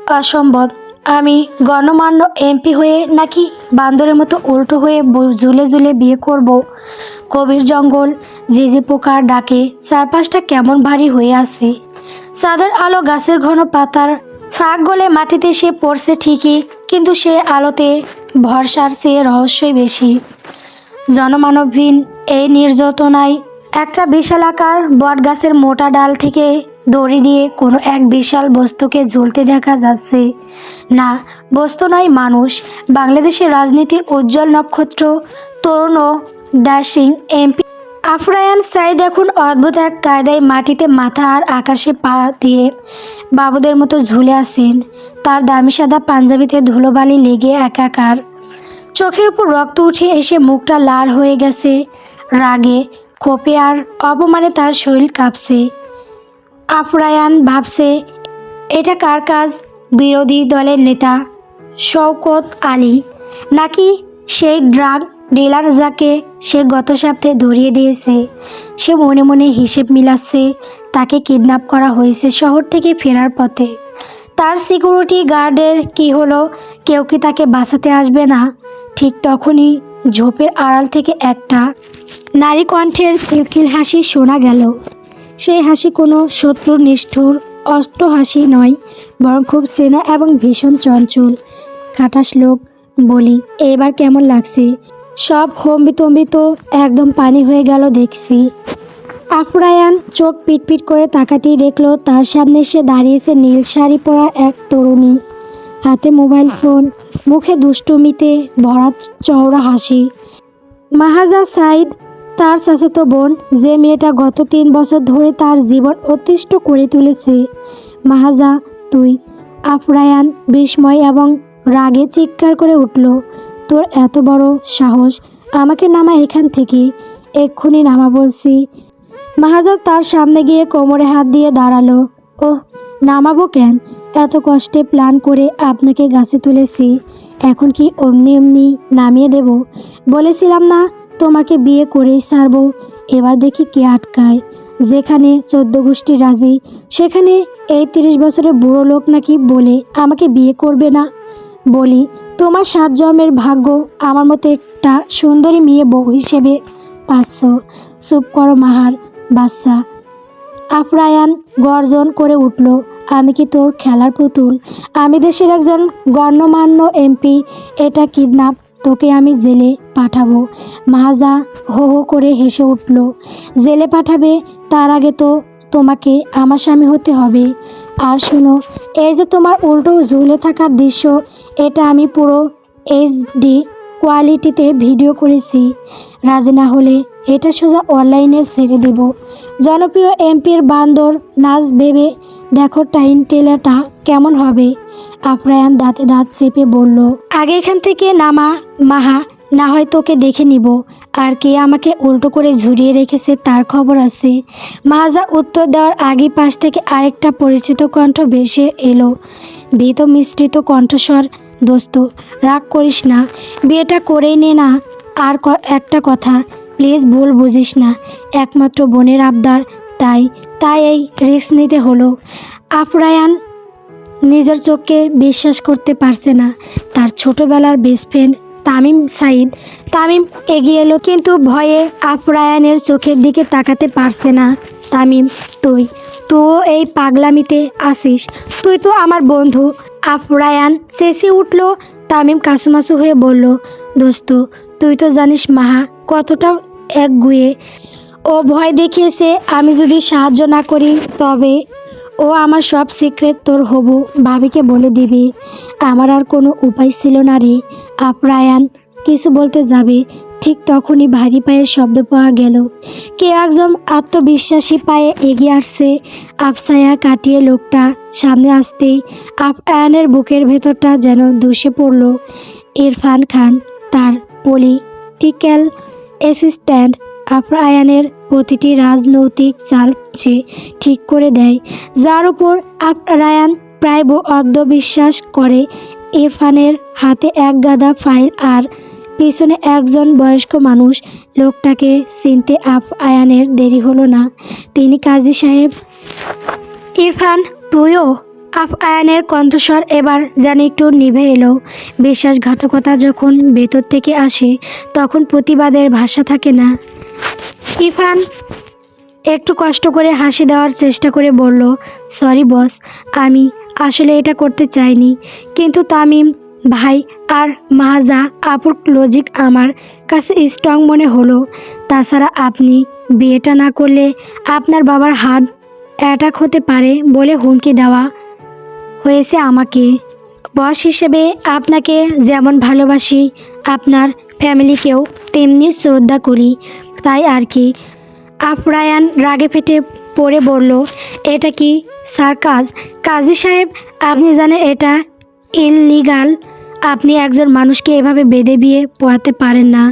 অসম্ভব। আমি গণ্যমান্য এমপি হয়ে নাকি বান্দরের মতো উল্টো হয়ে ঝুলে ঝুলে বিয়ে করব। গভীর জঙ্গল, ঝিঝি পোকার ডাকে চারপাশটা কেমন ভারী হয়ে আছে। চাঁদের আলো গাছের ঘন পাতার ফাঁক গলে মাটিতে এসে পড়ছে ঠিকই, কিন্তু সে আলোতে ভরসার চেয়ে রহস্যই বেশি। জনমানবহীন এই নির্যাতনায় একটা বিশালাকার বটগাছের মোটা ডাল থেকে দড়ি দিয়ে কোনো এক বিশাল বস্তুকে ঝুলতে দেখা যাচ্ছে। না, বস্তু নয়, মানুষ। বাংলাদেশের রাজনীতির উজ্জ্বল নক্ষত্র, তরুণ ও ড্যাশিং এমপি আফরায়ান সাঈদ এখন অদ্ভুত এক কায়দায় মাটিতে মাথা আর আকাশে পা দিয়ে বাবুদের মতো ঝুলে আছেন। তার দামি সাদা পাঞ্জাবিতে ধুলোবালি লেগে একাকার। চোখের উপর রক্ত উঠে এসে মুখটা লাল হয়ে গেছে। রাগে, ক্ষোভে আর অপমানে তার শরীর কাঁপছে। আফরায়ান ভাবছে, এটা কার কাজ? বিরোধী দলের নেতা শওকত আলী, নাকি সেই ড্রাগ ডিলার যাকে সে গত সপ্তাহে ধরিয়ে দিয়েছে? সে মনে মনে হিসেব মিলাচ্ছে। তাকে কিডন্যাপ করা হয়েছে শহর থেকে ফেরার পথে। তার সিকিউরিটি গার্ডের কি হলো? কেউ কি তাকে বাঁচাতে আসবে না? ঠিক তখনই ঝোপের আড়াল থেকে একটা নারী কণ্ঠের কিলকিল হাসি শোনা গেল। সেই হাসি কোনো শত্রুর নিষ্ঠুর অষ্ট হাসি নয়, বরং খুব চেনা এবং ভীষণ চঞ্চল। খাটাস লোক, বলি, এবার কেমন লাগছে? সব হম্বিতম্বিত একদম পানি হয়ে গেল দেখছি। আফরায়ান চোখ পিটপিট করে তাকাতেই দেখলো তার সামনে এসে দাঁড়িয়েছে নীল শাড়ি পরা এক তরুণী, হাতে মোবাইল ফোন, মুখে দুষ্টুমিতে ভরা চওড়া হাসি। মাহাজা সাঈদ, তার চাচাতো বোন, যে মেয়েটা গত 3 বছর ধরে তার জীবন অতিষ্ঠ করে তুলেছে। মাহাজা, তুই? আফরায়ান বিস্ময় এবং রাগে চিৎকার করে উঠল, তোর এত বড় সাহস! আমাকে নামা এখান থেকে, এক্ষুনি নামা বলছি। মাহাজা তার সামনে গিয়ে কোমরে হাত দিয়ে দাঁড়ালো। ওহ, নামাবো কেন? এত কষ্টে প্ল্যান করে আপনাকে গাছে তুলেছি, এখন কি অমনি অমনি নামিয়ে দেব? বলেছিলাম না তোমাকে বিয়ে করেই ছাড়বো। এবার দেখি কে আটকায়। যেখানে 14 গোষ্ঠী রাজি, সেখানে এই 30 বছরের বুড়ো লোক নাকি বলে আমাকে বিয়ে করবে না। বলি, তোমার 7 জন্মের ভাগ্য আমার মতো একটা সুন্দরী মেয়ে বউ হিসেবে পাচ্ছ। চুপ করো মাহার বাচ্চা। আফরায়ান গর্জন করে উঠল, আমি কি তোর খেলার পুতুল? আমি দেশের একজন গণ্যমান্য এমপি। এটা কিডন্যাপ, তোকে আমি জেলে পাঠাবো। মাহাজা হো হো করে হেসে উঠল। জেলে পাঠাবে? তার আগে তো তোমাকে আমার স্বামী হতে হবে। আর শোনো, এই যে তোমার উল্টো ঝুলে থাকার দৃশ্য, এটা আমি পুরো এইচডি কোয়ালিটিতে ভিডিও করেছি। রাজি না হলে এটা সোজা অনলাইনে ছেড়ে দেব। জনপ্রিয় এমপির বান্দর নাচ ভেবে দেখো টাইটেলটা কেমন হবে। আফরায়ান দাঁতে দাঁত চেপে বলল, আগে এখান থেকে নামা মাহা, না হয় তোকে দেখে নিব। আর কে আমাকে উল্টো করে ঝুরিয়ে রেখেছে তার খবর আছে। মাহাজা উত্তর দেওয়ার আগে পাশ থেকে আরেকটা পরিচিত কণ্ঠ ভেসে এলো, ভীত মিশ্রিত কণ্ঠস্বর, দোস্ত রাগ করিস না, বিয়েটা করেই নে না। আর একটা কথা, প্লিজ ভুল বুঝিস না, একমাত্র বোনের আবদার, তাই তাই এই রিস্ক নিতে হলো। আফরায়ান নিজের চোখকে বিশ্বাস করতে পারছে না। তার ছোটবেলার বেস্ট ফ্রেন্ড তামিম সাঈদ। তামিম এগিয়ে এলো, কিন্তু ভয়ে আফরায়ানের চোখের দিকে তাকাতে পারছে না। তামিম, তুইও এই পাগলামিতে আসিস? তুই তো আমার বন্ধু। আফরায়ান চেঁচিয়ে উঠল। তামিম কাসুমাসু হয়ে বলল, দোস্ত তুই তো জানিস মাহা কতটা একগুঁয়ে। ও ভয় দেখিয়েছে আমি যদি সাহায্য না করি তবে ও আমার সব সিক্রেট তোর হবু ভাবিকে বলে দিবি। আমার আর কোনো উপায় ছিল না রে। আফরায়ান কিছু বলতে যাবে, ঠিক তখনই ভারী পায়ের শব্দ পাওয়া গেল। কে একজন আত্মবিশ্বাসী পায়ে এগিয়ে আসছে। আফসায়া কাটিয়ে লোকটা সামনে আসতেই আফরায়ানের বুকের ভেতরটা যেন ধসে পড়ল। ইরফান খান, তার পলিটিক্যাল অ্যাসিস্ট্যান্ট, আফরায়ানের প্রতিটি রাজনৈতিক চাল সে ঠিক করে দেয়, যার উপর আফরায়ান প্রায় অন্ধবিশ্বাস করে। ইরফানের হাতে এক গাদা ফাইল আর পিছনে একজন বয়স্ক মানুষ। লোকটাকে চিনতে আফরায়ানের দেরি হলো না। তিনি কাজী সাহেব। ইরফান, তুইও? আয়ানের কণ্ঠস্বর এবার যেন একটু নিভে এলো। বিশ্বাসঘাতকতা যখন ভেতর থেকে আসে তখন প্রতিবাদের ভাষা থাকে না। ইরফান একটু কষ্ট করে হাসি দেওয়ার চেষ্টা করে বলল, সরি বস, আমি আসলে এটা করতে চাইনি, কিন্তু তামিম ভাই আর মাহাজা আপুর লজিক আমার কাছে স্ট্রং মনে হলো। তাছাড়া আপনি বিয়েটা না করলে আপনার বাবার হার্ট অ্যাটাক হতে পারে বলে হুমকি দেওয়া হয়েছে আমাকে। বস হিসেবে আপনাকে যেমন ভালোবাসি আপনার ফ্যামিলিকেও তেমনি শ্রদ্ধা করি, তাই আর কি। আফরায়ান রাগে ফেটে পড়ে বলল, এটা কি সার্কাস? কাজী সাহেব, আপনি জানেন এটা ইললিগাল। আপনি একজন মানুষকে এভাবে বেঁধে বিয়ে পড়াতে পারেন না।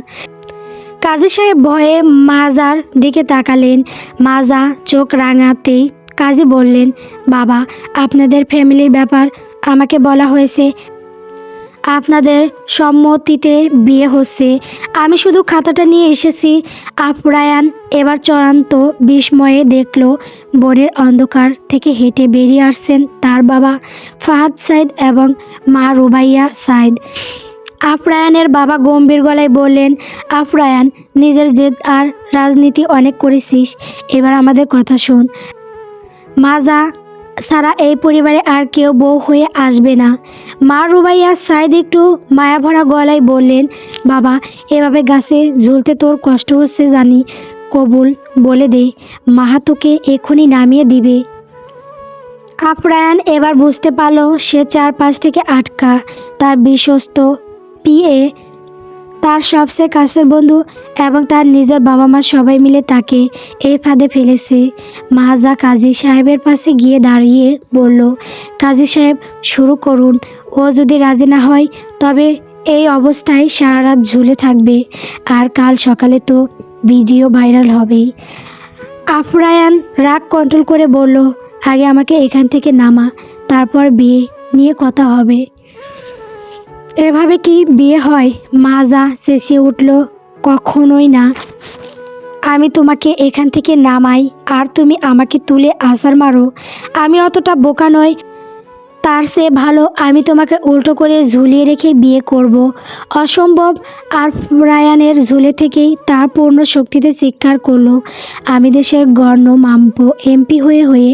কাজী সাহেব ভয়ে মাজার দিকে তাকালেন। মাজা চোখ রাঙাতেই কাজী বললেন, বাবা, আপনাদের ফ্যামিলির ব্যাপার আমাকে বলা হয়েছে, আপনাদের সম্মতিতে বিয়ে হচ্ছে, আমি শুধু খাতাটা নিয়ে এসেছি। আফরায়ান এবার চূড়ান্ত বিস্ময়ে দেখল বনের অন্ধকার থেকে হেঁটে বেরিয়ে আসছেন তার বাবা ফাহাদ সাইদ এবং মা রুবাইয়া সাইদ। আফরায়ানের বাবা গম্ভীর গলায় বললেন, আফরায়ান, নিজের জেদ আর রাজনীতি অনেক করেছিস, এবার আমাদের কথা শোন। মাজা সারা এই পরিবারে আর কেউ বউ হয়ে আসবে না। মা রুবাইয়া সাইদ একটু মায়াভরা গলায় বললেন, বাবা, এভাবে গাছে ঝুলতে তোর কষ্ট হচ্ছে জানি, কবুল বলে দে, মাহা তোকে এক্ষুনি নামিয়ে দিবে। আফরায়ান এবার বুঝতে পারল সে চারপাশ থেকে আটকা। তার বিশ্বস্ত পিএ, তার সবচেয়ে কাছের বন্ধু এবং তার নিজের বাবা মা সবাই মিলে তাকে এই ফাঁদে ফেলেছে। মাহাজা কাজী সাহেবের পাশে গিয়ে দাঁড়িয়ে বলল, কাজী সাহেব, শুরু করুন। ও যদি রাজি না হয় তবে এই অবস্থায় সারা রাত ঝুলে থাকবে, আর কাল সকালে তো ভিডিও ভাইরাল হবেই। আফরায়ান রাগ কন্ট্রোল করে বলল, আগে আমাকে এখান থেকে নামা, তারপর বিয়ে নিয়ে কথা হবে। এভাবে কি বিয়ে হয়? মাজা চেঁচিয়ে উঠল, কখনোই না। আমি তোমাকে এখান থেকে নামাই আর তুমি আমাকে তুলে আছাড় মারো, আমি অতটা বোকা নই। তার চেয়ে ভালো আমি তোমাকে উল্টো করে ঝুলিয়ে রেখে বিয়ে করব। অসম্ভব। আর রায়ানের ঝুলে থেকেই তার পূর্ণ শক্তিতে চিৎকার করলো, আমি দেশের গণ্যমান্য এমপি হয়ে হয়ে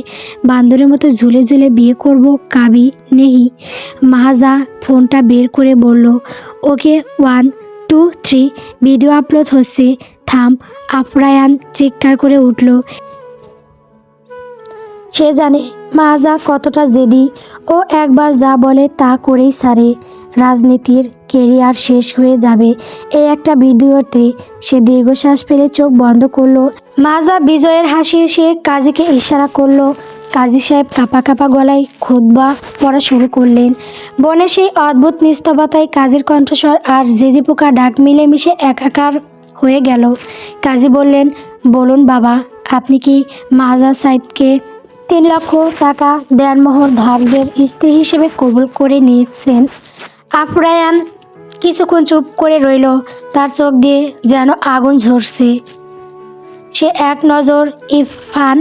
বান্দরের মতো ঝুলে ঝুলে বিয়ে করব কাবি নেহি। মাহাজা ফোনটা বের করে বলল, ওকে, 1 2 3 ভিডিও আপলোড হচ্ছে, থাম। আফরায়ান চিৎকার করে উঠল। সে জানে মাহাজা কতটা জেদি, ও একবার যা বলে তা করেই ছাড়ে। রাজনীতির কেরিয়ার শেষ হয়ে যাবে এই একটা ভিডিওতে। সে দীর্ঘশ্বাস ফেলে চোখ বন্ধ করলো। মাহাজা বিজয়ের হাসি এসে কাজীকে ইশারা করলো। কাজী সাহেব কাঁপা কাঁপা গলায় খুতবা পড়া শুরু করলেন। বনে সেই অদ্ভুত নিস্তবতায় কাজীর কণ্ঠস্বর আর জেজি পোকা ডাক মিলেমিশে একাকার হয়ে গেল। কাজী বললেন, বলুন বাবা, আপনি কি মাহাজা সাইদকে 3 লক্ষ টাকা দেনমোহর ধার্যের স্ত্রী হিসেবে কবুল করে নিয়েছেন? আফরায়ান কিছুক্ষণ চুপ করে রইল, তার চোখ দিয়ে যেন আগুন ঝরছে। সে এক নজর ইরফান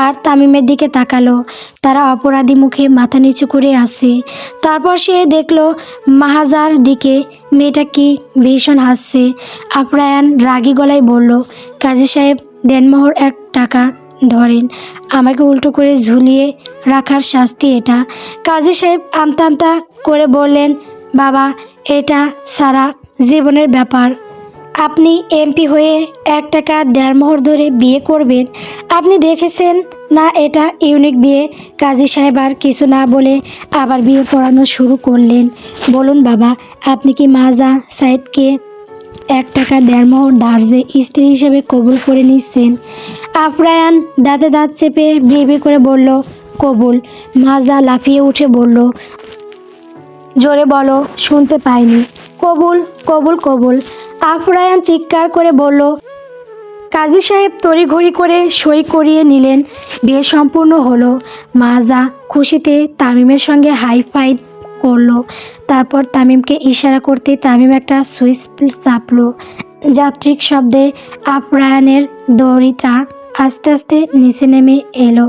আর তামিমের দিকে তাকালো, তারা অপরাধী মুখে মাথা নিচু করে আছে। তারপর সে দেখলো মাহাজার দিকে, মেয়েটা কি ভীষণ হাসছে। আফরায়ান রাগী গলায় বলল, কাজী সাহেব, দেনমোহর 1 টাকা ধরেন, আমাকে উল্টো করে ঝুলিয়ে রাখার শাস্তি এটা। কাজী সাহেব আমতা আমতা করে বললেন, বাবা, এটা সারা জীবনের ব্যাপার। আপনি এমপি হয়ে 1 টাকা দেনমোহর ধরে বিয়ে করবেন? আপনি দেখেছেন না এটা ইউনিক বিয়ে? কাজী সাহেব আর কিছু না বলে আবার বিয়ে পড়ানো শুরু করলেন। বলুন বাবা, আপনি কি মাহাজা সাইদকে 1 টাকা দেনমোহর ধার্যে স্ত্রী হিসেবে কবুল করে নিচ্ছেন? আফরায়ান দাঁতে দাঁত চেপে বিড়বিড় করে বলল, কবুল। মাহাজা লাফিয়ে উঠে বলল, জোরে বলো, শুনতে পাইনি। কবুল, কবুল, কবুল। আফরায়ান চিৎকার করে বলল। কাজী সাহেব তড়িঘড়ি করে সই করিয়ে নিলেন। বিয়ে সম্পূর্ণ হলো। মাহাজা খুশিতে তামিমের সঙ্গে হাই ফাইভ করলো। তারপর তামিমকে ইশারা করতে তামিম একটা সুইচ চাপলো। যাত্রিক শব্দে আফরায়ানের দড়িটা আস্তে আস্তে নিচে নেমে এলো।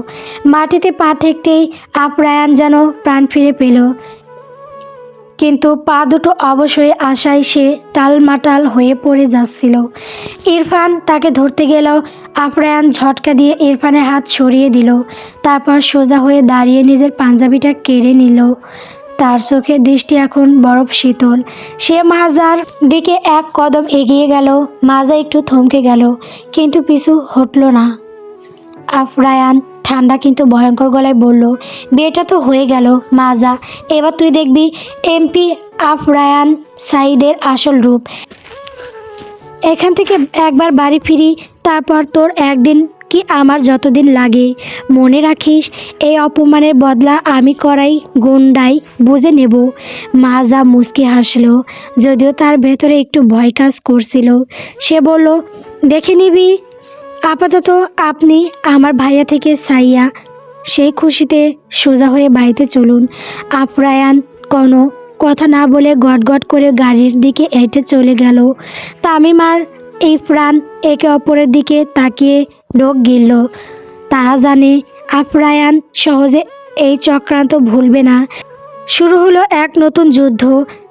মাটিতে পা ঠেকতেই আপ্রায়ণ যেন প্রাণ ফিরে পেল, কিন্তু পা দুটো অবশ্যই আশায় সে টালমাটাল হয়ে পড়ে যাচ্ছিল। ইরফান তাকে ধরতে গেলেও আপ্রায়ণ ঝটকা দিয়ে ইরফানের হাত সরিয়ে দিল। তারপর সোজা হয়ে দাঁড়িয়ে নিজের পাঞ্জাবিটা কেড়ে নিল। তার চোখের দৃষ্টি এখন বরফ শীতল। সে মাহাজার দিকে এক কদম এগিয়ে গেল। মাজা একটু থমকে গেল, কিন্তু পিছু হটল না। আপ্রায়ণ ঠান্ডা কিন্তু ভয়ঙ্কর গলায় বলল, বিয়েটা তো হয়ে গেল মাজা, এবার তুই দেখবি এমপি আপ্রায়ণ সাঈদের আসল রূপ। এখান থেকে একবার বাড়ি ফিরি, তারপর তোর একদিন কি আমার যতদিন লাগে। মনে রাখিস, এই অপমানের বদলা আমি করাই গুন্ডাই বুঝে নেব। মাজা মুচকি হাসলো, যদিও তার ভেতরে একটু ভয় কাজ করছিল। সে বলল, দেখে নিবি। আপাতত আপনি আমার ভাইয়া থেকে সাইয়া। সেই খুশিতে সোজা হয়ে বাড়িতে চলুন। আপ্রায়ণ কোনো কথা না বলে গটগট করে গাড়ির দিকে হেঁটে চলে গেল। তামিম আর ইরফান একে অপরের দিকে তাকিয়ে ঢোক গিলল। তারা জানে আপ্রায়ণ সহজে এই চক্রান্ত ভুলবে না। শুরু হলো এক নতুন যুদ্ধ,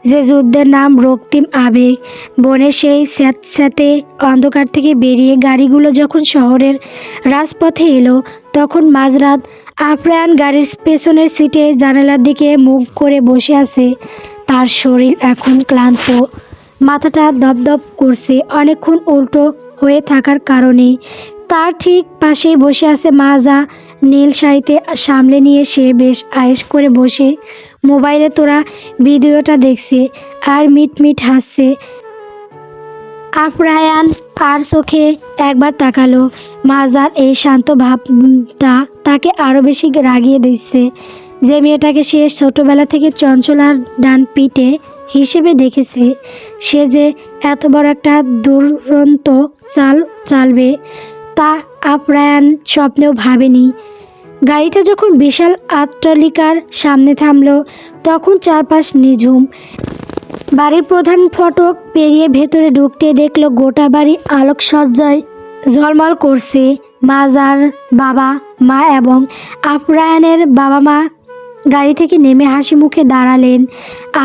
যে যুদ্ধের নাম রক্তিম আবেগ। বনের সেই স্যাঁতস্যাঁতে অন্ধকার থেকে বেরিয়ে গাড়িগুলো যখন শহরের রাজপথে এলো, তখন মাঝরাত। আপ্রায়ণ গাড়ির পেছনের সিটে জানালার দিকে মুখ করে বসে আছে। তার শরীর এখন ক্লান্ত, মাথাটা দপদপ করছে অনেকক্ষণ উল্টো হয়ে থাকার কারণে। তার ঠিক পাশেই বসে আছে মাজা, নীল শাড়িতে সামলে নিয়ে সে বেশ আয়েশ করে বসে মোবাইলে তোরা ভিডিওটা দেখছে আর মিটমিট হাসছে। আপ্রায়ণ আর চোখে একবার তাকালো। মাজার এই শান্ত ভাবটা তাকে আরও বেশি রাগিয়ে দিচ্ছে। যে মেয়েটাকে সে ছোটোবেলা থেকে চঞ্চল আর ডান পিঠে হিসেবে দেখেছে, সে যে এত বড় একটা দুরন্ত চাল চালবে তা আপ্রায়ণ স্বপ্নেও ভাবেনি। গাড়িটা যখন বিশাল অট্টালিকার সামনে থামলো, তখন চারপাশ নিঝুম। বাড়ির প্রধান ফটক পেরিয়ে ভেতরে ঢুকতে দেখলো গোটা বাড়ি আলোকসজ্জায় ঝলমল করছে। মাজার বাবা মা এবং আপ্রায়ণের বাবা মা গাড়ি থেকে নেমে হাসি মুখে দাঁড়ালেন।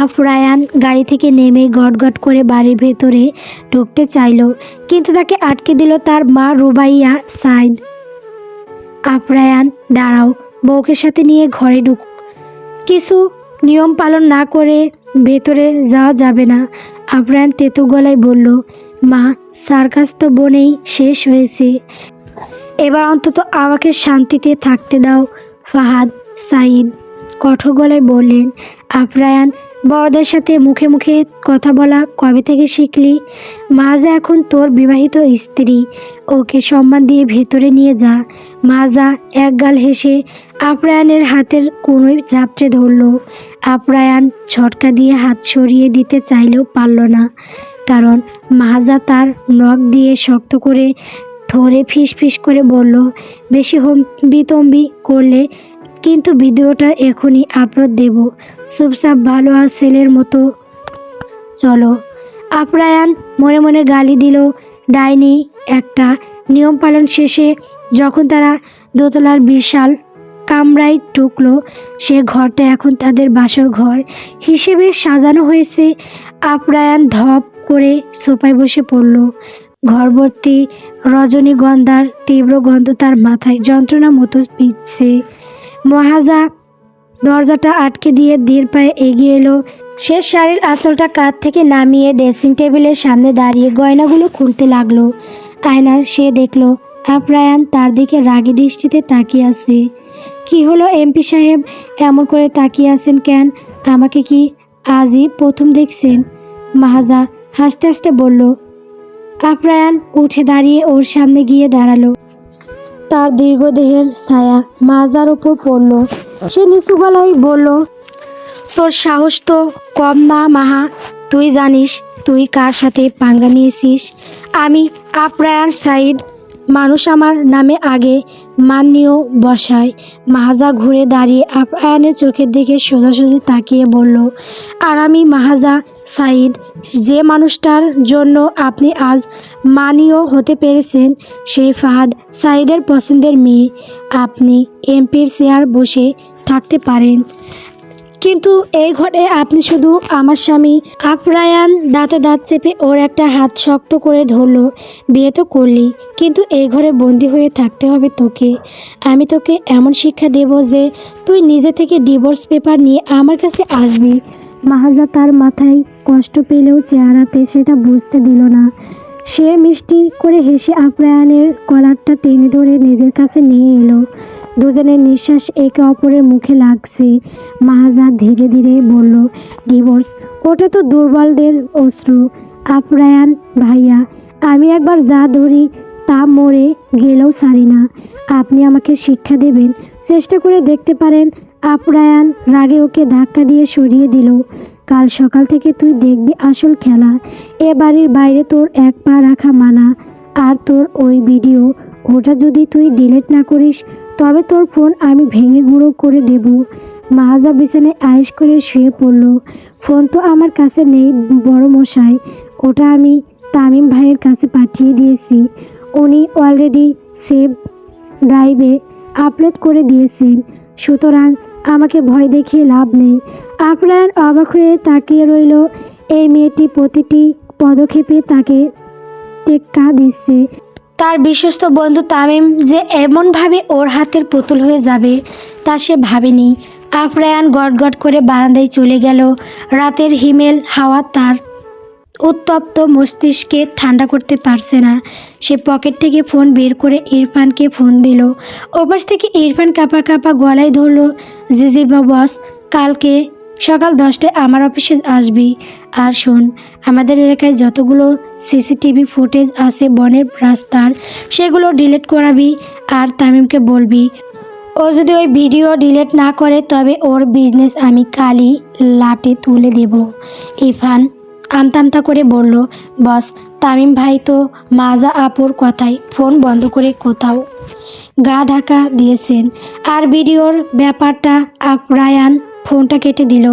আপ্রায়ণ গাড়ি থেকে নেমে গটগট করে বাড়ির ভেতরে ঢুকতে চাইল, কিন্তু তাকে আটকে দিল তার মা রুবাইয়া সাঈদ। আপ্রায়ণ, দাঁড়াও, বউকে সাথে নিয়ে ঘরে ঢুক। কিছু নিয়ম পালন না করে ভেতরে যাওয়া যাবে না। আপ্রায়ণ তেতো গলায় বলল, মা, সার্কাস তো বনেই শেষ হয়েছে, এবার অন্তত আমাকে শান্তিতে থাকতে দাও। ফাহাদ সাঈদ কঠোর গলায় বললেন। আপ্রায়ণ, বড়দের সাথে মুখে মুখে কথা বলা কবে থেকে শিখলি? মাজা এখন তোর বিবাহিত স্ত্রী, ওকে সম্মান দিয়ে ভেতরে নিয়ে যা। মাজা একগাল হেসে আপ্রায়ণের হাতের কোনোই ঝাপটে ধরল। আপ্রায়ণ ঝটকা দিয়ে হাত সরিয়ে দিতে চাইলেও পারল না, কারণ মাজা তার নখ দিয়ে শক্ত করে ধরে ফিস ফিস করে বলল, বেশি হম্বিতম্বি করলে কিন্তু ভিডিওটা এখনই আপলোড দেব। চুপচাপ ভালো আর ছেলের মতো চলো। আপ্রায়ণ মনে মনে গালি দিল ডাইনি একটা। নিয়ম পালন শেষে যখন তারা দোতলার বিশাল কামরায় ঢুকলো, সে ঘরটা এখন তাদের বাসর ঘর হিসেবে সাজানো হয়েছে। আপ্রায়ণ ধপ করে সোফায় বসে পড়ল। ঘরভর্তি রজনীগন্ধার তীব্র গন্ধ তার মাথায় যন্ত্রণা মতো পিচ্ছে। মহাজা দরজাটা আটকে দিয়ে ধীর পায়ে এগিয়ে এলো। সে শাড়ির আঁচলটা কাঁধ থেকে নামিয়ে ড্রেসিং টেবিলের সামনে দাঁড়িয়ে গয়নাগুলো খুলতে লাগলো। আয়নার সে দেখলো আপ্রায়ণ তার দিকে রাগী দৃষ্টিতে তাকিয়ে আছে। কি হলো এমপি সাহেব, এমন করে তাকিয়ে আছেন কেন? আমাকে কি আজই প্রথম দেখছেন? মাহাজা হাসতে হাসতে বলল। আপ্রায়ণ উঠে দাঁড়িয়ে ওর সামনে গিয়ে দাঁড়ালো। তার দীর্ঘদেহের ছায়া মাজার উপর পড়ল। সে নিচু গলায় বলল, তোর সাহস তো কম না মাহা, তুই জানিস তুই কার সাথে পাঙ্গা নিয়েছিস? আমি আপ্রায়ণ সাঈদ, মানুষ আমার নামে আগে মাননীয় বসায়। মাহাজা ঘুরে দাঁড়িয়ে আপ্রায়ণের চোখের দিকে সোজাসুজি তাকিয়ে বলল, আর আমি মাহাজা সাঈদ, যে মানুষটার জন্য আপনি আজ মানীয় হতে পেরেছেন সেই ফাহাদ সাঈদের পছন্দের মেয়ে। আপনি এমপির চেয়ার বসে থাকতে পারেন, কিন্তু এই ঘরে আপনি শুধু আমার স্বামী। আপ্রায়ান দাঁতে দাঁত চেপে ওর একটা হাত শক্ত করে ধরলো। বিয়ে তো করলি, কিন্তু এই ঘরে বন্দি হয়ে থাকতে হবে তোকে। আমি তোকে এমন শিক্ষা দেব যে তুই নিজে থেকে ডিভোর্স পেপার নিয়ে আমার কাছে আসবি। মাহাজা তার মাথায় কষ্ট পেলেও চেহারাতে সেটা বুঝতে দিল না। সে মিষ্টি করে হেসে আপ্রায়ানের কলারটা টেনে ধরে নিজের কাছে নিয়ে এলো। দুজনের নিঃশ্বাস একে অপরের মুখে লাগছে। মাহাজা ধীরে ধীরে বলল, ডিভোর্স ওটা তো দুর্বলদের অশ্রু। আপ্রায়ান ভাইয়া, আমি একবার যা ধরি তা মরে গেলেও ছাড়ি না। আপনি আমাকে শিক্ষা দেবেন, চেষ্টা করে দেখতে পারেন। আপ্রায়ান রাগে ওকে ধাক্কা দিয়ে সরিয়ে দিল। কাল সকাল থেকে তুই দেখবি আসল খেলা। এ বাড়ির বাইরে তোর এক পা রাখা মানা। আর তোর ওই ভিডিও, ওটা যদি তুই ডিলিট না করিস তবে তোর ফোন আমি ভেঙে গুঁড়ো করে দেব। মাহাজা বিছানায় আয়েশ করে শুয়ে পড়ল। ফোন তো আমার কাছে নেই বড় মশাই, ওটা আমি তামিম ভাইয়ের কাছে পাঠিয়ে দিয়েছি। উনি অলরেডি সেভ ড্রাইভে আপলোড করে দিয়েছেন, সুতরাং আমাকে ভয় দেখিয়ে লাভ নেই। আপ্রায়ণ অবাক হয়ে তাকিয়ে রইল। এই মেয়েটি প্রতিটি পদক্ষেপে তাকে টেক্কা দিচ্ছে। তার বিশ্বস্ত বন্ধু তামিম যে এমনভাবে ওর হাতের পুতুল হয়ে যাবে তা সে ভাবেনি। আপ্রায়ান গটগট করে বারান্দায় চলে গেল। রাতের হিমেল হাওয়া তার উত্তপ্ত মস্তিষ্কে ঠান্ডা করতে পারছে না। সে পকেট থেকে ফোন বের করে ইরফানকে ফোন দিল। ওপাশ থেকে ইরফান কাঁপা কাঁপা গলায় ধরল, জি বস, কালকে সকাল 10টায় আমার অফিসে আসবি। আর শোন, আমাদের এলাকায় যতগুলো সিসিটিভি ফুটেজ আছে বনের রাস্তার, সেগুলো ডিলিট করাবি। আর তামিমকে বলবি, ও যদি ওই ভিডিও ডিলিট না করে তবে ওর বিজনেস আমি কালই লাটে তুলে দেব। ইরফান আমতা করে বলল, বস, তামিম ভাই তো মাজা আপুর কথায় ফোন বন্ধ করে কোথাও গা ঢাকা দিয়েছেন। আর ভিডিওর ব্যাপারটা, আপ্রায়ান ফোনটা কেটে দিল।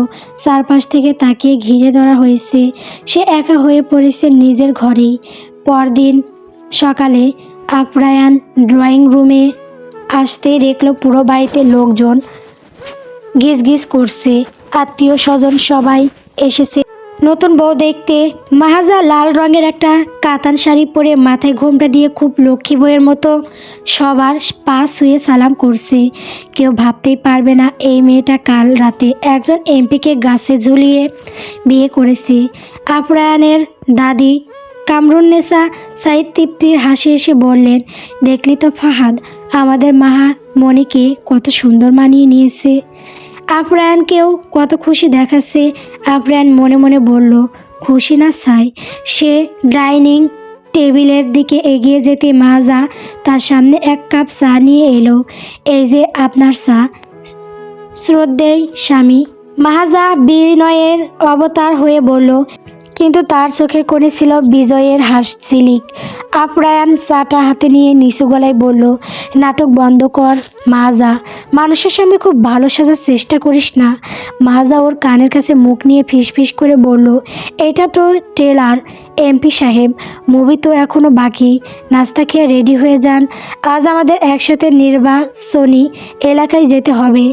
চারপাশ থেকে তাকিয়ে ঘিরে ধরা হয়েছে। সে একা হয়ে পড়েছে নিজের ঘরেই। পরদিন সকালে আপ্রায়ান ড্রয়িং রুমে আসতেই দেখল পুরো বাড়িতে লোকজন গিজগিজ করছে। আত্মীয় স্বজন সবাই এসেছে নতুন বউ দেখতে। মাহাজা লাল রঙের একটা কাতান শাড়ি পরে মাথায় ঘোমটা দিয়ে খুব লক্ষ্মী বউয়ের মতো সবার পা ছুঁয়ে সালাম করছে। কেউ ভাবতেই পারবে না এই মেয়েটা কাল রাতে একজন এমপিকে গাছে ঝুলিয়ে বিয়ে করেছে। আপ্রায়ানের দাদি কামরুন্নেসা সাঈদ তৃপ্তির হাসি এসে বললেন, দেখলি তো ফাহাদ, আমাদের মাহা মণিকে কত সুন্দর মানিয়ে নিয়েছে। আপ্রায়ানকেও কত খুশি দেখাচ্ছে। আপ্রায়ান মনে মনে বলল, খুশি না চাই। সে ডাইনিং টেবিলের দিকে এগিয়ে যেতে মাহাজা তার সামনে এক কাপ চা নিয়ে এলো। এই যে আপনার চা, শ্রদ্ধেয় স্বামী। মাহাজা বিনয়ের অবতার হয়ে বলল, কিন্তু তার চোখের কোণে ছিল বিজয়ের হাসিলিক। আপ্রায়ান চাটা হাতে নিয়ে নিচু গলায় বলল, নাটক বন্ধ কর মাহাজা, মানুষের সামনে খুব ভালো সাজার চেষ্টা করিস না। মাহাজা ওর কানের কাছে মুখ নিয়ে ফিসফিস করে বলল, এটা তো ট্রেলার এমপি সাহেব, মুভি তো এখনও বাকি। নাস্তা খেয়ে রেডি হয়ে যান, আজ আমাদের একসাথে নির্বাচনী এলাকায় যেতে হবে।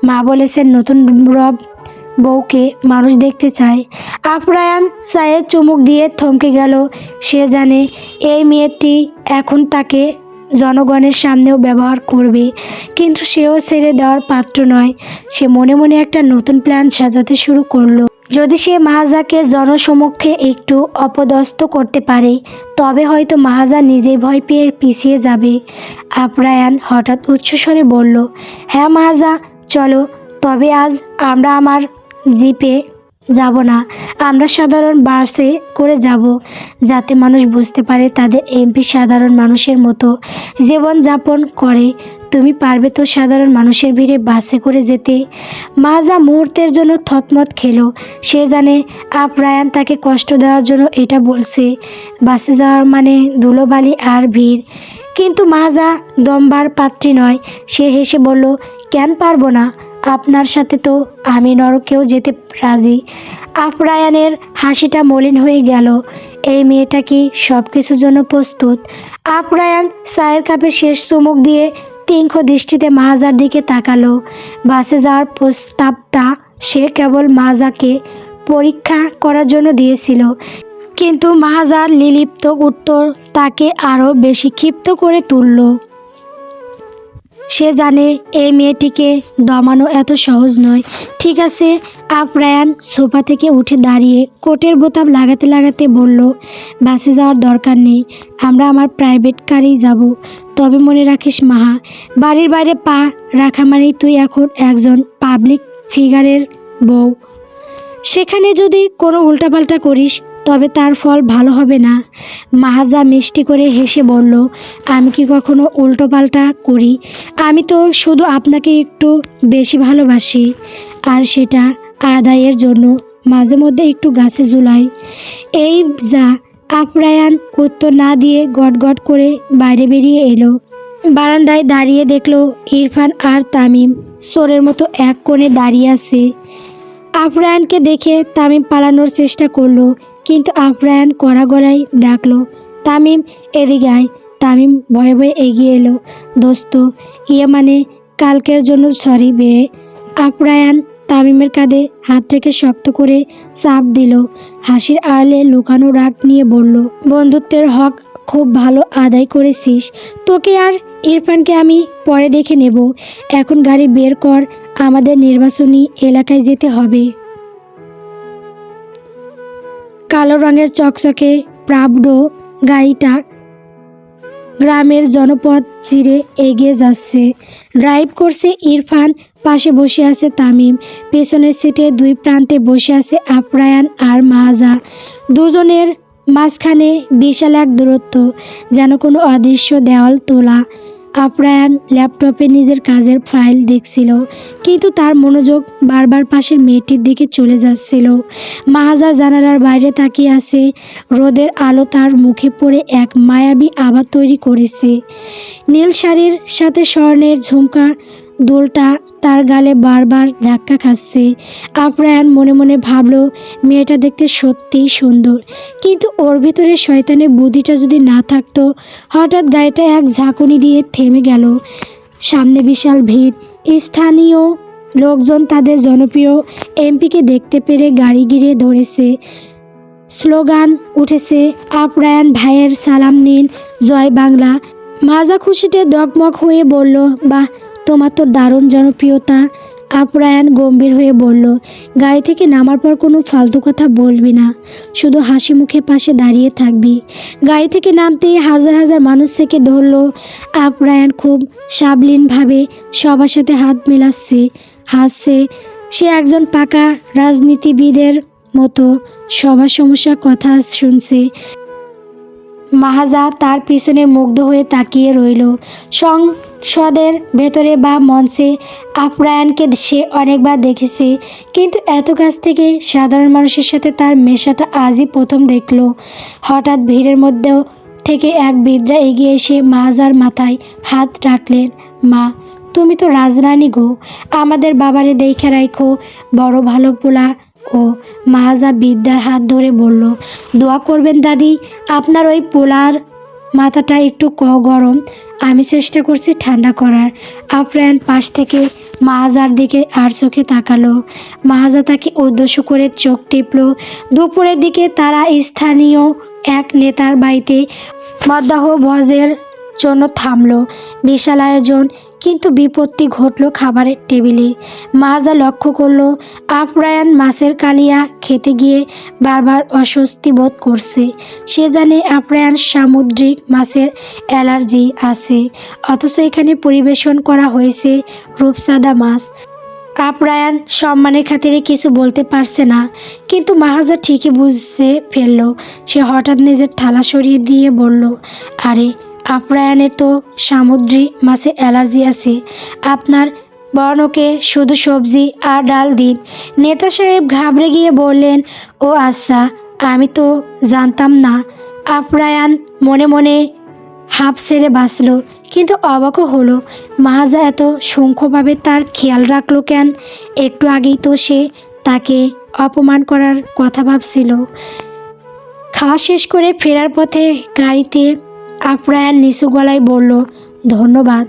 মা বলেছেন নতুন রব বউকে মানুষ দেখতে চায়। আপ্রায়ান চায়ের চুমুক দিয়ে থমকে গেল। সে জানে এই মেয়েটি এখন তাকে জনগণের সামনেও ব্যবহার করবে, কিন্তু সেও ছেড়ে দেওয়ার পাত্র নয়। সে মনে মনে একটা নতুন প্ল্যান সাজাতে শুরু করলো। যদি সে মাহাজাকে জনসমক্ষে একটু অপদস্থ করতে পারে তবে হয়তো মাহাজা নিজেই ভয় পেয়ে পিছিয়ে যাবে। আপ্রায়ান হঠাৎ উচ্চস্বরে বলল, হ্যাঁ মাহাজা, চলো। তবে আজ আমরা আমার জিপে যাব না, আমরা সাধারণ বাসে করে যাব, যাতে মানুষ বুঝতে পারে তাদের এমপি সাধারণ মানুষের মতো জীবন যাপন করে। তুমি পারবে তো সাধারণ মানুষের ভিড়ে বাসে করে যেতে? মাহাজা মুহূর্তের জন্য থতমত খেলো। সে জানে আপ্রায়ান তাকে কষ্ট দেওয়ার জন্য এটা বলছে। বাসে যাওয়ার মানে ধুলোবালি আর ভিড়। কিন্তু মাহাজা দমবার পাত্রী নয়। সে হেসে বলল, কেন পারবো না? আপনার সাথে তো আমি নরকেও যেতে রাজি। আপ্রায়ণের হাসিটা মলিন হয়ে গেল। এই মেয়েটা কি সব কিছুর জন্য প্রস্তুত? আপ্রায়ণ চায়ের কাপে শেষ চুমুক দিয়ে তীক্ষ্ণ দৃষ্টিতে মাহাজার দিকে তাকালো। বাসে যাওয়ার প্রস্তাবটা সে কেবল মাহাজাকে পরীক্ষা করার জন্য দিয়েছিল, কিন্তু মাহাজার নির্লিপ্ত উত্তর তাকে আরও বেশি ক্ষিপ্ত করে তুলল। সে জানে এই মেয়েটিকে দমানো এত সহজ নয়। ঠিক আছে। আপ্রায়ণ সোফা থেকে উঠে দাঁড়িয়ে কোটের বোতাম লাগাতে লাগাতে বলল, বাসে যাওয়ার দরকার নেই, আমরা আমার প্রাইভেট কারেই যাব। তবে মনে রাখিস মাহা, বাড়ির বাইরে পা রাখা মানেই তুই এখন একজন পাবলিক ফিগারের বউ। সেখানে যদি কোনো উল্টাপাল্টা করিস তবে তার ফল ভালো হবে না। মাহাজা মিষ্টি করে হেসে বলল, আমি কি কখনো উল্টোপাল্টা করি? আমি তো শুধু আপনাকে একটু বেশি ভালোবাসি, আর সেটা আদায়ের জন্য মাঝে মধ্যে একটু গাছে ঝুলাই। এই যা। আপ্রায়ণ উত্তর না দিয়ে গটগট করে বাইরে বেরিয়ে এলো। বারান্দায় দাঁড়িয়ে দেখলো ইরফান আর তামিম চোরের মতো এক কোণে দাঁড়িয়ে আছে। আপ্রায়ণকে দেখে তামিম পালানোর চেষ্টা করলো, কিন্তু আপ্রায়ণ কড়া গলায় ডাকলো, তামিম এদিকে আয়। তামিম ভয়ে ভয়ে এগিয়ে এলো। দোস্ত, মানে কালকের জন্য সরি বেড়ে। আপ্রায়ণ তামিমের কাঁধে হাত রেখে শক্ত করে চাপ দিল। হাসির আড়ালে লুকানো রাগ নিয়ে বলল, বন্ধুত্বের হক খুব ভালো আদায় করেছিস। তোকে আর ইরফানকে আমি পরে দেখে নেব। এখন গাড়ি বের কর, আমাদের নির্বাচনী এলাকায় যেতে হবে। কালো রঙের চকচকে প্রাবডো গাড়িটা গ্রামের জনপদ চিরে এগিয়ে যাচ্ছে। ড্রাইভ করছে ইরফান, পাশে বসে আছে তামিম। পেছনের সিটে দুই প্রান্তে বসে আছে আপ্রায়ণ আর মাহাজা। দুজনের মাঝখানে বিশাল এক দূরত্ব, যেন কোনো অদৃশ্য দেওয়াল তোলা। আপ্রায়ণ ল্যাপটপে নিজের কাজের ফাইল দেখছিল, কিন্তু তার মনোযোগ বারবার পাশের মেয়েটির দিকে চলে যাচ্ছিল। মাহাজা জানালার বাইরে তাকিয়ে আছে। রোদের আলো তার মুখে পড়ে এক মায়াবী আভা তৈরি করেছে। নীল শাড়ির সাথে স্বর্ণের ঝুমকা দোলটা তার গালে বারবার ধাক্কা খাচ্ছে। আপ্রায়ণ মনে মনে ভাবল, মেয়েটা দেখতে সত্যিই সুন্দর, কিন্তু ওর ভিতরে শয়তানের বুদ্ধিটা যদি না থাকতো। হঠাৎ গাড়িটা এক ঝাঁকুনি দিয়ে থেমে গেল। সামনে বিশাল ভিড়। স্থানীয় লোকজন তাদের জনপ্রিয় এমপিকে দেখতে পেরে গাড়ি ঘিরে ধরেছে। স্লোগান উঠেছে, আপ্রায়ণ ভাইয়ের সালাম নিন, জয় বাংলা। মাজা খুশিতে দগমগ হয়ে বলল, বাহ, তোমার তো দারুণ জনপ্রিয়তা। আপ্রায়ণ গম্ভীর হয়ে বলল, গাড়ি থেকে নামার পর কোনো ফালতু কথা বলবি না, শুধু হাসি মুখে পাশে দাঁড়িয়ে থাকবি। গাড়ি থেকে নামতেই হাজার হাজার মানুষ থেকে ধরল। আপ্রায়ণ খুব সাবলীনভাবে সবার সাথে হাত মেলাচ্ছে, হাসছে। সে একজন পাকা রাজনীতিবিদের মতো সবার সমস্যার কথা শুনছে। মাহাজা তার পিছনে মুগ্ধ হয়ে তাকিয়ে রইল। সংসদের ভেতরে বা মঞ্চে আপ্রায়ণকে সে অনেকবার দেখেছে, কিন্তু এত কাছ থেকে সাধারণ মানুষের সাথে তার মেশাটা আজই প্রথম দেখল। হঠাৎ ভিড়ের মধ্যেও থেকে এক বৃদ্ধা এগিয়ে এসে মাহাজার মাথায় হাত রাখলেন। মা, তুমি তো রাজরানী গো, আমাদের বাবারে দেখে রাখো, বড় ভালো পোলা। ও মাহাজা বিদ্যার হাত ধরে বলল, দোয়া করবেন দাদি, আপনার ওই পোলার মাথাটা একটু গরম, আমি চেষ্টা করছি ঠান্ডা করার। আপ্রায়ণ পাশ থেকে মাহাজার দিকে আর চোখে তাকালো। মাহাজা তাকে উদ্দেশ্য করে চোখ টিপল। দুপুরের দিকে তারা স্থানীয় এক নেতার বাড়িতে মধ্যাহ্ন ভোজের জন্য থামলো। বিশাল আয়োজন, কিন্তু বিপত্তি ঘটল খাবারের টেবিলে। মাহাজা লক্ষ্য করলো আপ্রায়ণ মাছের কালিয়া খেতে গিয়ে বারবার অস্বস্তি বোধ করছে। সে জানে আপ্রায়ণ সামুদ্রিক মাছের অ্যালার্জি আছে, অথচ এখানে পরিবেশন করা হয়েছে রূপচাঁদা মাছ। আপ্রায়ণ সম্মানের খাতিরে কিছু বলতে পারছে না, কিন্তু মাহাজা ঠিকই বুঝতে ফেলল। সে হঠাৎ নিজের থালা সরিয়ে দিয়ে বলল, আরে আপ্রায়ণের তো সামুদ্রিক মাছে অ্যালার্জি আছে, আপনার বর্ণকে শুধু সবজি আর ডাল দিন। নেতা সাহেব ঘাবড়ে গিয়ে বললেন, ও আচ্ছা, আমি তো জানতাম না। আপ্রায়ণ মনে মনে হাঁপ ছেড়ে বাঁচল, কিন্তু অবাকও হলো মাহাজা এত সূক্ষ্মভাবে তার খেয়াল রাখলো কেন। একটু আগেই তো সে তাকে অপমান করার কথা ভাবছিল। খাওয়া শেষ করে ফেরার পথে গাড়িতে আপ্রায়ণ নিচু গলায় বলল, ধন্যবাদ,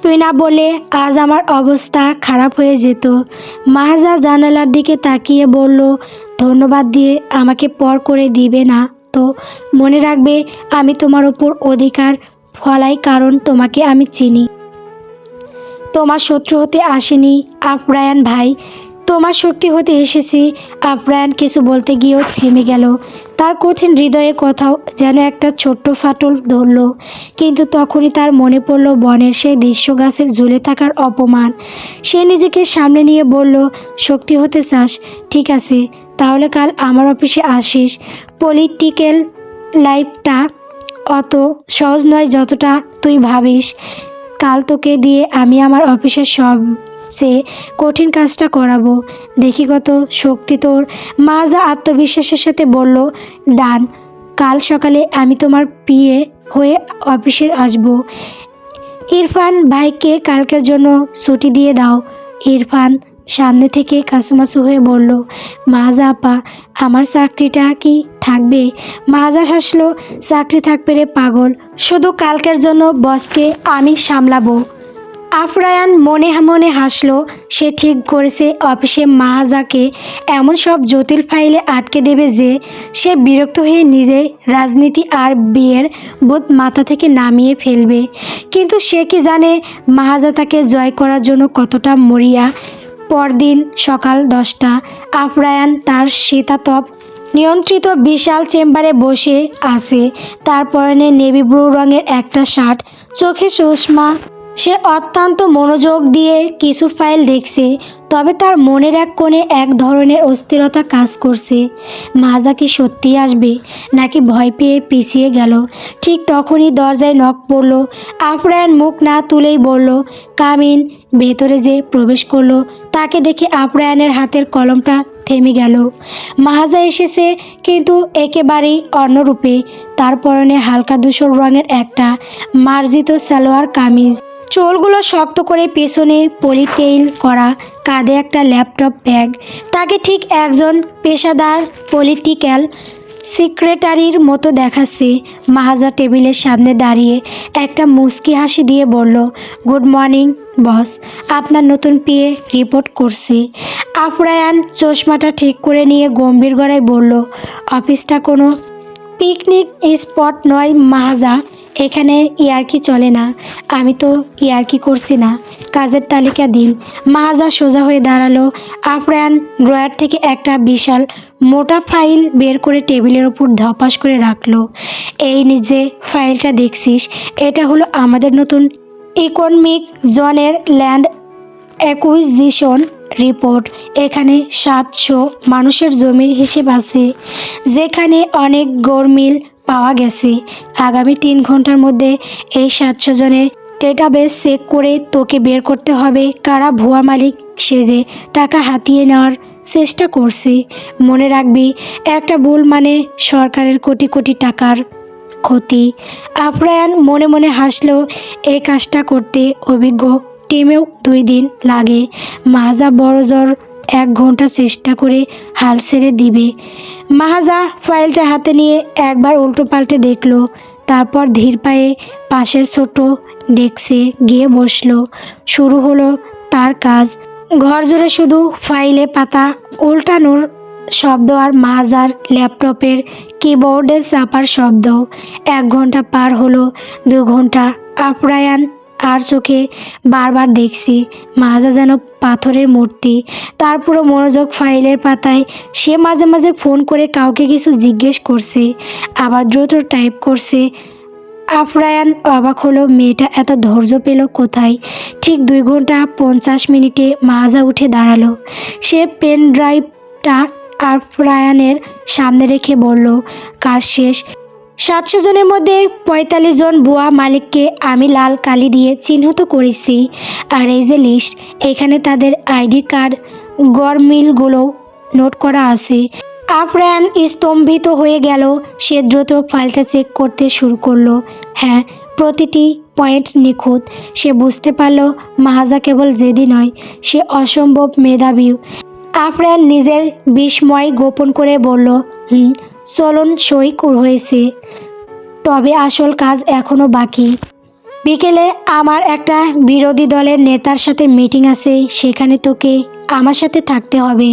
তুই না বলে আজ আমার অবস্থা খারাপ হয়ে যেত। মাহাজা জানালার দিকে তাকিয়ে বলল, ধন্যবাদ দিয়ে আমাকে পর করে দিবে না তো। মনে রাখবে আমি তোমার ওপর অধিকার ফলাই, কারণ তোমাকে আমি চিনি। তোমার শত্রু হতে আসেনি আপ্রায়ণ ভাই, তোমার শক্তি হতে এসেছি। আপ্রায়ণ কিছু বলতে গিয়েও থেমে গেল। তার কঠিন হৃদয়ে কোথাও যেন একটা ছোট্ট ফাটল ধরল। কিন্তু তখনই তার মনে পড়ল বনের সেই দৃশ্য, গাছের ঝুলে থাকার অপমান। সে নিজেকে সামনে নিয়ে বলল, শক্তি হতে চাস? ঠিক আছে, তাহলে কাল আমার অফিসে আসিস। পলিটিক্যাল লাইফটা অত সহজ নয় যতটা তুই ভাবিস। কাল তোকে দিয়ে আমি আমার অফিসের সবচেয়ে কঠিন কাজটা করাবো, দেখি কত শক্তি তোর। মাহাজা আত্মবিশ্বাসের সাথে বলল, ডান, কাল সকালে আমি তোমার পিএ হয়ে অফিসে আসব। ইরফান ভাইকে কালকের জন্য ছুটি দিয়ে দাও। ইরফান সামনে থেকে কাসুমাসু হয়ে বলল, মাহাজা আপা, আমার চাকরিটা কি থাকবে? মাহাজা হাসলো, চাকরি থাকবে রে পাগল, শুধু কালকের জন্য বসকে আমি সামলাবো। আপ্রায়ণ মনে মনে হাসলো। সে ঠিক করেছে অফিসে মাহাজাকে এমন সব জটিল ফাইলে আটকে দেবে যে সে বিরক্ত হয়ে নিজে রাজনীতি আর বিয়ের বোধ মাথা থেকে নামিয়ে ফেলবে। কিন্তু সে কি জানে মাহাজা তাকে জয় করার জন্য কতটা মরিয়া। পরদিন সকাল 10টা, আপ্রায়ণ তার শীতাতপ নিয়ন্ত্রিত বিশাল চেম্বারে বসে আছে। তার পরনে নেভি ব্লু রঙের একটা শার্ট, চোখে চশমা। সে অত্যন্ত মনোযোগ দিয়ে কিছু ফাইল দেখছে, তবে তার মনের এক কোণে এক ধরনের অস্থিরতা কাজ করছে। মাহাজা কি সত্যিই আসবে, নাকি ভয় পেয়ে পিছিয়ে গেল? ঠিক তখনই দরজায় নক পড়ল। আপ্রায়ণ মুখ না তুলেই বলল, কামিন। ভেতরে যে প্রবেশ করলো তাকে দেখে আপ্রায়ণের হাতের কলমটা থেমে গেল। মাহাজা এসেছে, কিন্তু একেবারেই অন্য রূপে। তার পরনে হালকা ধূসর রঙের একটা মার্জিত সালোয়ার কামিজ, চুলগুলো শক্ত করে পেছনে পলিটেইল করা, কাঁধে একটা ল্যাপটপ ব্যাগ। তাকে ঠিক একজন পেশাদার পলিটিক্যাল সেক্রেটারির মতো দেখাচ্ছে। মাহাজা টেবিলের সামনে দাঁড়িয়ে একটা মুচকি হাসি দিয়ে বলল, গুড মর্নিং বস, আপনার নতুন পিএ রিপোর্ট করছে। আপ্রায়ণ চশমাটা ঠিক করে নিয়ে গম্ভীর গলায় বলল, অফিসটা কোনো পিকনিক স্পট নয় মাহাজা, এখানে ইয়ার্কি চলে না। আমি তো ইয়ার্কি করছি না, কাজের তালিকা দিন। মাহাজা সোজা হয়ে দাঁড়ালো। আপ্রায়ণ ড্রয়ার থেকে একটা বিশাল মোটা ফাইল বের করে টেবিলের ওপর ধপাস করে রাখলো। এই নিজে ফাইলটা দেখছিস, এটা হলো আমাদের নতুন ইকোনমিক জোনের ল্যান্ড অ্যাকুইজিশন রিপোর্ট। এখানে 700 মানুষের জমির হিসেব আছে, যেখানে অনেক গরমিল পাওয়া গেছে। আগামী 3 ঘন্টার মধ্যে এই 700 জনের ডেটাবেস চেক করে তোকে বের করতে হবে কারা ভুয়া মালিক সেজে টাকা হাতিয়ে নেওয়ার চেষ্টা করছে। মনে রাখবি, একটা ভুল মানে সরকারের কোটি কোটি টাকার ক্ষতি। আপ্রায়ণ মনে মনে হাসলো। এই কাজটা করতে অভিজ্ঞ টিমেও 2 দিন লাগে। মাহাজা বড়জোর 1 ঘন্টা চেষ্টা করে হাল ছেড়ে দিবে। মাহাজা ফাইলটা হাতে নিয়ে একবার উল্টো পাল্টে দেখলো, তারপর ধীর পায়ে পাশের ছোট ডেস্কে গিয়ে বসলো। শুরু হলো তার কাজ। ঘর জুড়ে শুধু ফাইলে পাতা উল্টানোর শব্দ আর মাহাজার ল্যাপটপের কিবোর্ডে চাপার শব্দ। 1 ঘন্টা পার হলো, 2 ঘন্টা। আপ্রায়ণ আর চোখে বারবার দেখছি মাহাজা যেন পাথরের মূর্তি। তার পুরো মনোযোগ ফাইলের পাতায়। সে মাঝে মাঝে ফোন করে কাউকে কিছু জিজ্ঞেস করছে, আবার দ্রুত টাইপ করছে। আপ্রায়ণ অবাক হলো, মেয়েটা এত ধৈর্য পেল কোথায়? ঠিক 2 ঘন্টা 50 মিনিটে মাহাজা উঠে দাঁড়ালো। সে পেন ড্রাইভটা আপ্রায়ণের সামনে রেখে বলল, কাজ শেষ। 700 জনের মধ্যে 45 জন ভুয়া মালিককে আমি লাল কালি দিয়ে চিহ্নিত করেছি। আর এই যে লিস্ট, এখানে তাদের আইডি কার্ড গরমিলগুলো নোট করা আছে। আফরান স্তম্ভিত হয়ে গেল। সে দ্রুত ফাইলটা চেক করতে শুরু করলো। হ্যাঁ, প্রতিটি পয়েন্ট নিখুঁত। সে বুঝতে পারল মাহাজা কেবল জেদি নয়, সে অসম্ভব মেধাবী। আফরান নিজের বিস্ময় গোপন করে বলল, চলন সই হয়েছে, তবে আসল কাজ এখনও বাকি। বিকেলে আমার একটা বিরোধী দলের নেতার সাথে মিটিং আছে, সেখানে তোকে আমার সাথে থাকতে হবে।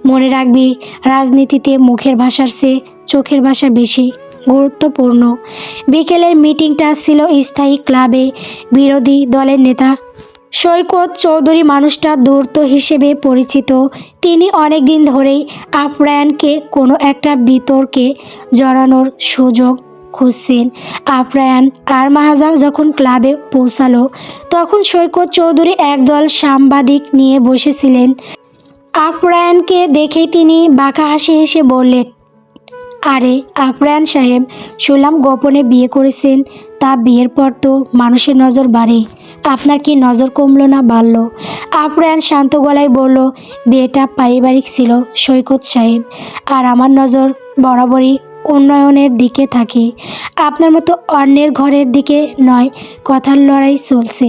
মনে রাখবি, রাজনীতিতে মুখের ভাষার চেয়ে চোখের ভাষা বেশি গুরুত্বপূর্ণ। বিকেলের মিটিংটা ছিল স্থায়ী ক্লাবে। বিরোধী দলের নেতা সৈকত চৌধুরী মানুষটা ধূর্ত হিসেবে পরিচিত। তিনি অনেক দিন ধরেই আফরায়ানকে কোনো একটা বিতর্কে জড়ানোর সুযোগ খুঁজছেন। আফরায়ান আর মাহাজা যখন ক্লাবে পৌঁছালো, তখন সৈকত চৌধুরী একদল সাংবাদিক নিয়ে বসেছিলেন। আফরায়ানকে দেখেই তিনি বাঁকা হাসি হেসে বললেন, আরে আফরায়ান সাহেব, শুনলাম গোপনে বিয়ে করেছেন। তা বিয়ের পর তো মানুষের নজর বাড়ে, আপনার কি নজর কমলো না বাড়ল? আফরায়ান শান্ত গলায় বলল, বিয়েটা পারিবারিক ছিল সৈকত সাহেব, আর আমার নজর বরাবরই উন্নয়নের দিকে থাকে, আপনার মতো অন্যের ঘরের দিকে নয়। কথার লড়াই চলছে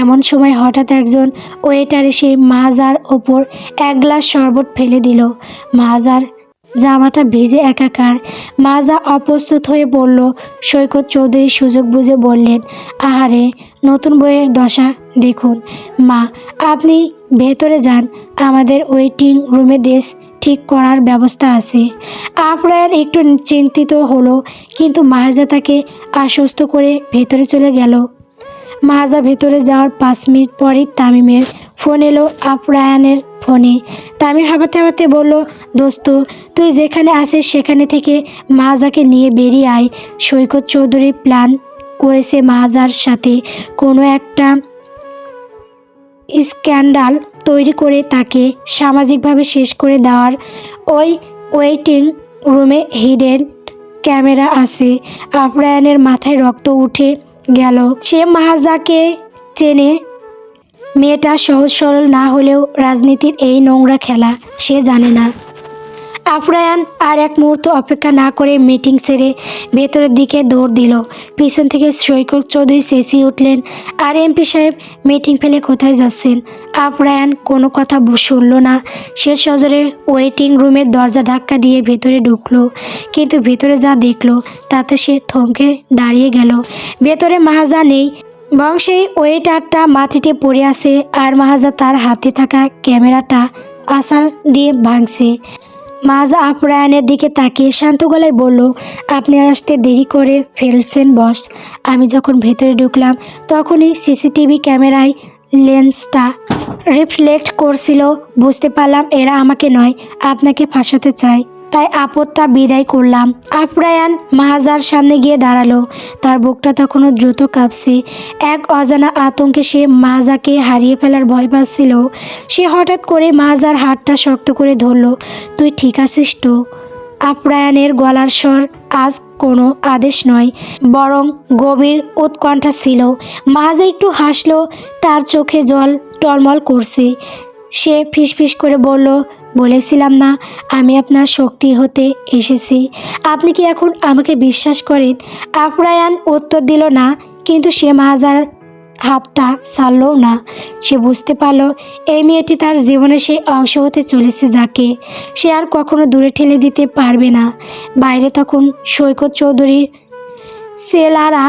এমন সময় হঠাৎ একজন ওয়েটার এসে মাহাজার ওপর এক গ্লাস শরবত ফেলে দিল। মাহাজার জামাটা ভিজে একাকার। মাজা অপ্রস্তুত হয়ে পড়ল। সৈকত চৌধুরী সুযোগ বুঝে বললেন, আহারে, নতুন বইয়ের দশা দেখুন। মা, আপনি ভেতরে যান, আমাদের ওয়েটিং রুমে ড্রেস ঠিক করার ব্যবস্থা আছে। আফরায়ান একটু চিন্তিত হলো, কিন্তু মাহাজা তাকে আশ্বস্ত করে ভেতরে চলে গেল। মাহাজা ভেতরে যাওয়ার 5 মিনিট পরই তামিমের ফোন এলো আফরায়ানের ফোনে। তামিম হাঁপাতে হাঁপাতে বলল, দোস্ত, তুই যেখানে আছিস সেখানে থেকে মাহাজাকে নিয়ে বেরিয়ে আয়। সৈকত চৌধুরী প্ল্যান করেছে মাহাজার সাথে কোনো একটা স্ক্যান্ডাল তৈরি করে তাকে সামাজিকভাবে শেষ করে দেওয়ার। ওই ওয়েটিং রুমে হিডেন ক্যামেরা আছে। আফরায়ানের মাথায় রক্ত উঠে গেল। সে মাহাজাকে চেনে। মেয়েটা সহজ সরল না হলেও রাজনীতির এই নোংরা খেলা সে জানে না। আফরায়ান আর এক মুহূর্ত অপেক্ষা না করে মিটিং সেরে ভেতরের দিকে দৌড় দিল। পিছন থেকে সৈকত চৌধুরী চেঁচিয়ে উঠলেন, আর এমপি সাহেব, মিটিং ফেলে কোথায় যাচ্ছেন? আফরায়ান কোনো কথা শুনল না। সে সজোরে ওয়েটিং রুমের দরজা ধাক্কা দিয়ে ভেতরে ঢুকলো, কিন্তু ভেতরে যা দেখলো তাতে সে থমকে দাঁড়িয়ে গেল। ভেতরে মাহাজা নেই, বরং সেই ওয়েটারটা মাটিতে পড়ে আছে, আর মাহাজা তার হাতে থাকা ক্যামেরাটা আসার দিয়ে ভাঙছে। মাহাজা আফরায়ানের দিকে তাকিয়ে শান্ত গলায় বলল, আপনি আসতে দেরি করে ফেলছেন বস। আমি যখন ভেতরে ঢুকলাম তখনই সিসিটিভি ক্যামেরায় লেন্সটা রিফ্লেক্ট করছিল। বুঝতে পারলাম এরা আমাকে নয়, আপনাকে ফাঁসাতে চায়, তাই আপদটা বিদায় করলাম। আফরায়ান মাহাজার সামনে গিয়ে দাঁড়ালো। তার বুকটা তখনও দ্রুত কাঁপছে। এক অজানা আতঙ্কে সে মাহাজাকে হারিয়ে ফেলার ভয় পাচ্ছিল। সে হঠাৎ করে মাহাজার হাতটা শক্ত করে ধরল। তুই ঠিক আছিস তো? আফরায়ানের গলার স্বর আজ কোনো আদেশ নয়, বরং গভীর উৎকণ্ঠা ছিল। মাহাজা একটু হাসলো, তার চোখে জল টলমল করছে। সে ফিসফিস করে বলল, বলেছিলাম না আমি আপনার শক্তি হতে এসেছি। আপনি কি এখন আমাকে বিশ্বাস করেন? আফরায়ান উত্তর দিল না, কিন্তু সে মাহাজার হাতটা ছাড়লও না। সে বুঝতে পারল এই মেয়েটি তার জীবনে সেই অংশ হতে চলেছে যাকে সে আর কখনো দূরে ঠেলে দিতে পারবে না। বাইরে তখন সৈকত চৌধুরীর সেলারা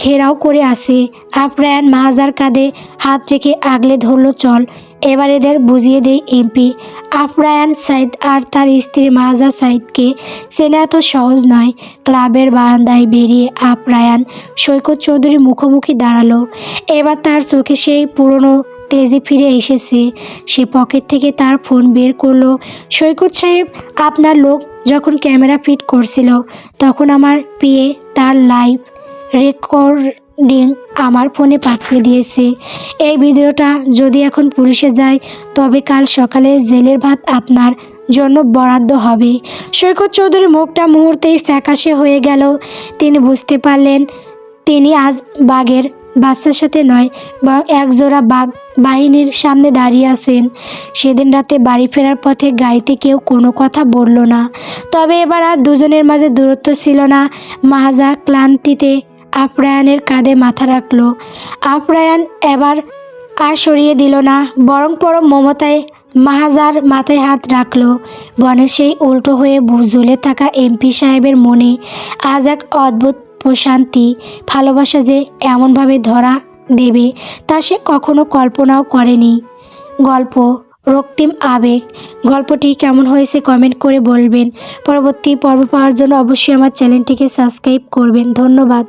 ঘেরাও করে আসে। আফরায়ান মাহাজার কাঁধে হাত রেখে আগলে ধরল, চল এবার এদের বুঝিয়ে দেই এমপি। আফরায়ান সাইদ আর তার স্ত্রী মাহাজা সাইদকে চেনা এত সহজ নয়। ক্লাবের বারান্দায় বেরিয়ে আফরায়ান সৈকত চৌধুরীর মুখোমুখি দাঁড়ালো। এবার তার চোখে সেই পুরনো তেজি ফিরে এসেছে। সে পকেট থেকে তার ফোন বের করলো। সৈকত সাহেব, আপনার লোক যখন ক্যামেরা ফিট করছিল তখন আমার পিএ তার লাইভ রেকর্ডিং আমার ফোনে পাঠিয়ে দিয়েছে। এই ভিডিওটা যদি এখন পুলিশে যায় তবে কাল সকালে জেলের ভাত আপনার জন্য বরাদ্দ হবে। সৈকত চৌধুরীর মুখটা মুহূর্তেই ফ্যাকাশে হয়ে গেল। তিনি বুঝতে পারলেন তিনি আজ বাঘের বাচ্চার সাথে নয়, বরং একজোড়া বাঘ বাহিনীর সামনে দাঁড়িয়ে আছেন। সেদিন রাতে বাড়ি ফেরার পথে গাড়িতে কেউ কোনো কথা বলল না। তবে এবার আর দুজনের মাঝে দূরত্ব ছিল না। মাহাজা ক্লান্তিতে আপ্যায়নের কাঁধে মাথা রাখল। আপ্যায়ন এবার আর সরিয়ে দিল না, বরং পরম মমতায় মাহাজার মাথায় হাত রাখল। বনের সেই উল্টো হয়ে ঝুলে থাকা এমপি সাহেবের মনে আজ এক অদ্ভুত প্রশান্তি। ভালোবাসা যে এমনভাবে ধরা দেবে তা সে কখনো কল্পনাও করেনি। গল্প রক্তিম আবেগ। গল্পটি কেমন হয়েছে কমেন্ট করে বলবেন। পরবর্তী পর্ব পাওয়ার জন্য অবশ্যই আমার চ্যানেলটিকে সাবস্ক্রাইব করবেন। ধন্যবাদ।